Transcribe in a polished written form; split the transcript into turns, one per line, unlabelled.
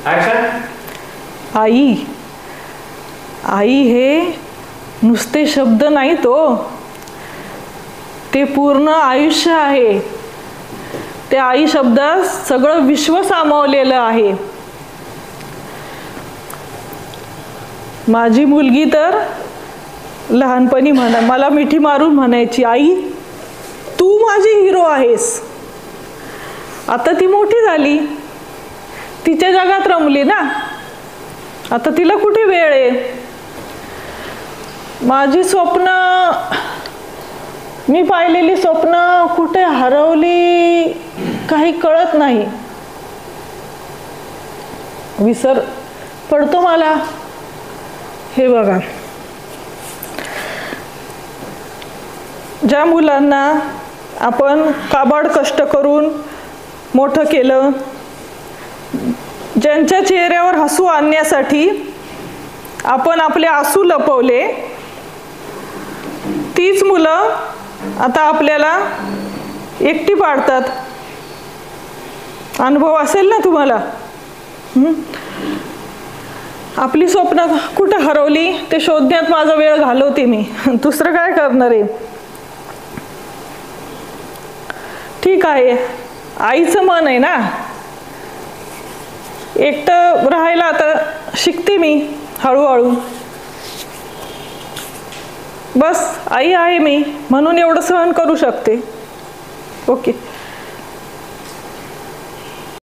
आई, आई हे नुसते शब्द नाही तो, ते पूर्ण आयुष्य आहे. त्या आई शब्दात सगळं विश्व सामावलेलं आहे. माझी मुलगी तर लहानपणी मला मिठी मारून म्हणायची, आई तू माझी हिरो आहेस. आता ती मोठी झाली, तिच्या जगात रमली ना, आता तिला कुठे वेळ आहे. माझी स्वप्न, मी पाहिलेली स्वप्न कुठे हरवली काही कळत नाही. विसर पडतो मला. हे बघा, ज्या मुलांना आपण काबाड कष्ट करून मोठं केलं, ज्यांच्या चेहऱ्यावर हसू आणण्यासाठी आपण आपले आसू लपवले, तीच मुलं आता आपल्याला एकटी पाडतात. अनुभव असेल ना तुम्हाला. आपली स्वप्न कुठं हरवली ते शोधण्यात माझा वेळ घालवते मी, दुसरं काय करणार आहे. ठीक आहे, आईचं मन आहे ना, एकटं राहायला आता शिकते मी हळूहळू. बस आई आहे मी म्हणून एवढं सहन करू शकते. ओके.